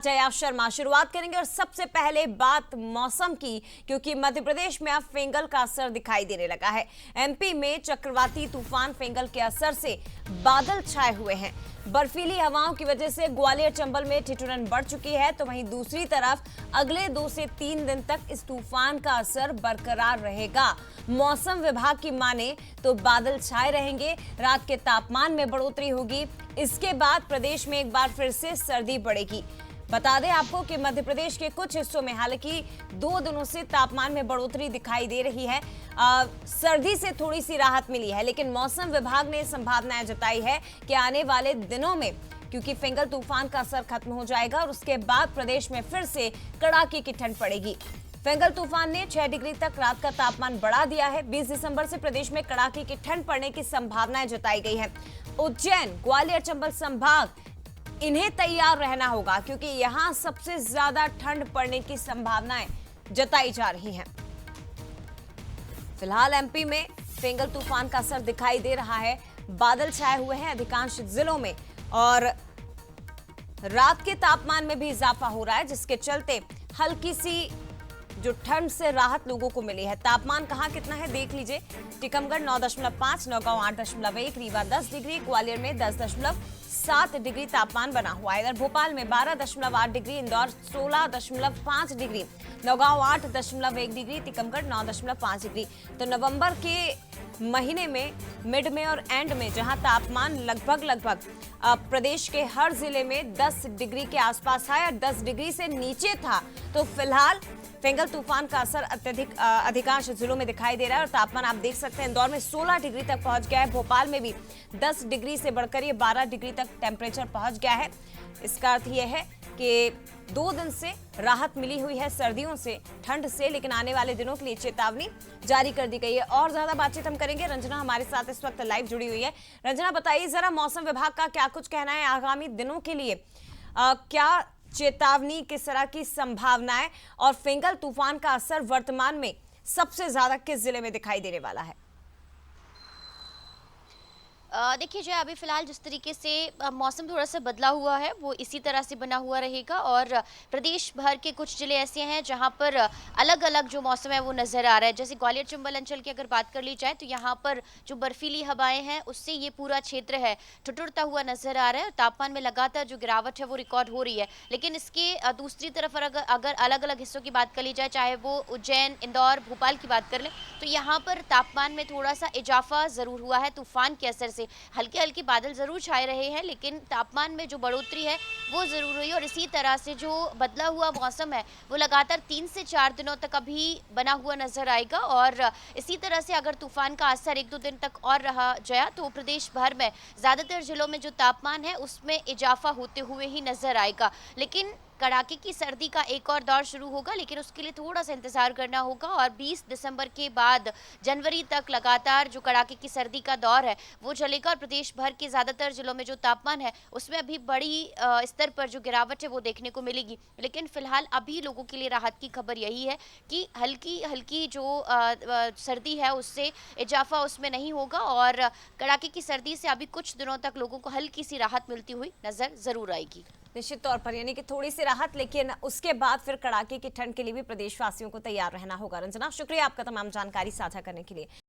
जयाव शर्मा शुरुआत करेंगे और सबसे पहले बात मौसम की, क्योंकि मध्य प्रदेश में अब फेंगल का असर दिखाई देने लगा है। एमपी में चक्रवाती तूफान फेंगल के असर से बादल छाए हुए हैं। बर्फीली हवाओं की वजह से ग्वालियर चंबल में ठिठुरन बढ़ चुकी है, तो वहीं दूसरी तरफ अगले 2 से 3 दिन तक इस तूफान का असर बरकरार रहेगा। मौसम विभाग की माने तो बादल छाए रहेंगे, रात के तापमान में बढ़ोतरी होगी। इसके बाद प्रदेश में एक बार फिर से सर्दी बढ़ेगी। बता दें आपको कि मध्य प्रदेश के कुछ हिस्सों में हालांकि 2 दिनों से तापमान में बढ़ोतरी दिखाई दे रही है। सर्दी से थोड़ी सी राहत मिली है, लेकिन मौसम विभाग ने संभावनाएं जताई है कि आने वाले दिनों में क्योंकि फेंगल तूफान का असर खत्म हो जाएगा और उसके बाद प्रदेश में फिर से कड़ाके की ठंड पड़ेगी। फेंगल तूफान ने 6 डिग्री तक रात का तापमान बढ़ा दिया है। 20 दिसंबर से प्रदेश में कड़ाके की ठंड पड़ने की संभावनाएं जताई गई है। उज्जैन, ग्वालियर, चंबल संभाग इन्हें तैयार रहना होगा, क्योंकि यहां सबसे ज्यादा ठंड पड़ने की संभावनाएं जताई जा रही हैं। फिलहाल एमपी में फेंगल तूफान का असर दिखाई दे रहा है। बादल छाए हुए हैं अधिकांश जिलों में और रात के तापमान में भी इजाफा हो रहा है, जिसके चलते हल्की सी जो ठंड से राहत लोगों को मिली है। तापमान कहां कितना है देख लीजिए। टीकमगढ़ 9.5, नौगांव 8.1, रीवा 10 डिग्री, ग्वालियर में 10.7 डिग्री तापमान बना हुआ है। इधर भोपाल में 12.8 degree, Indore 16.5 degree, Naugaon 8.1 degree, Tikamgarh 9.5 degree. तो नवंबर के महीने में मिड में और एंड में जहां तापमान लगभग प्रदेश के हर जिले में 10 डिग्री के आसपास है और 10 डिग्री से नीचे था, तो फिलहाल फेंगल तूफान का असर अधिकांश जिलों में दिखाई दे रहा है और तापमान आप देख सकते हैं इंदौर में 16 डिग्री तक पहुंच गया है। भोपाल में भी 10 डिग्री से बढ़कर ये 12 डिग्री तक टेम्परेचर पहुंच गया है। इसका अर्थ यह है कि 2 दिन से राहत मिली हुई है सर्दियों से, ठंड से, लेकिन आने वाले दिनों के लिए चेतावनी जारी कर दी गई है। और ज्यादा बातचीत हम करेंगे। रंजना हमारे साथ इस वक्त लाइव जुड़ी हुई है। रंजना, बताइए जरा मौसम विभाग का क्या कुछ कहना है आगामी दिनों के लिए, क्या चेतावनी, किस तरह की संभावनाएं और फेंगल तूफान का असर वर्तमान में सबसे ज्यादा किस जिले में दिखाई देने वाला है? देखिए जो अभी फ़िलहाल जिस तरीके से मौसम थोड़ा सा बदला हुआ है वो इसी तरह से बना हुआ रहेगा और प्रदेश भर के कुछ ज़िले ऐसे हैं जहां पर अलग अलग जो मौसम है वो नज़र आ रहा है। जैसे ग्वालियर चंबल अंचल की अगर बात कर ली जाए तो यहां पर जो बर्फीली हवाएं हैं उससे ये पूरा क्षेत्र है ठिठुरता हुआ नज़र आ रहा है और तापमान में लगातार जो गिरावट है वो रिकॉर्ड हो रही है। लेकिन इसके दूसरी तरफ अगर अलग अलग हिस्सों की बात कर ली जाए, चाहे वो उज्जैन, इंदौर, भोपाल की बात कर लें, तो यहाँ पर तापमान में थोड़ा सा इजाफा ज़रूर हुआ है। तूफान के असर हल्के हल्के बादल जरूर छाए रहे हैं, लेकिन तापमान में जो बढ़ोतरी है वो जरूर हुई और इसी तरह से जो बदला हुआ मौसम है वो लगातार 3 से 4 दिनों तक अभी बना हुआ नजर आएगा। और इसी तरह से अगर तूफान का असर 1-2 दिन तक और रहा जया तो प्रदेश भर में ज्यादातर जिलों में जो तापमान है उसमें इजाफा होते हुए ही नजर आएगा। लेकिन कड़ाके की सर्दी का एक और दौर शुरू होगा, लेकिन उसके लिए थोड़ा सा इंतजार करना होगा और 20 दिसंबर के बाद जनवरी तक लगातार जो कड़ाके की सर्दी का दौर है वो चलेगा और प्रदेश भर के ज़्यादातर जिलों में जो तापमान है उसमें अभी बड़ी स्तर पर जो गिरावट है वो देखने को मिलेगी। लेकिन फिलहाल अभी लोगों के लिए राहत की खबर यही है कि हल्की हल्की जो सर्दी है उससे इजाफा उसमें नहीं होगा और कड़ाके की सर्दी से अभी कुछ दिनों तक लोगों को हल्की सी राहत मिलती हुई नजर जरूर आएगी। निश्चित तौर पर, यानी कि थोड़ी सी राहत, लेकिन उसके बाद फिर कड़ाके की ठंड के लिए भी प्रदेशवासियों को तैयार रहना होगा। रंजना, शुक्रिया आपका तमाम जानकारी साझा करने के लिए।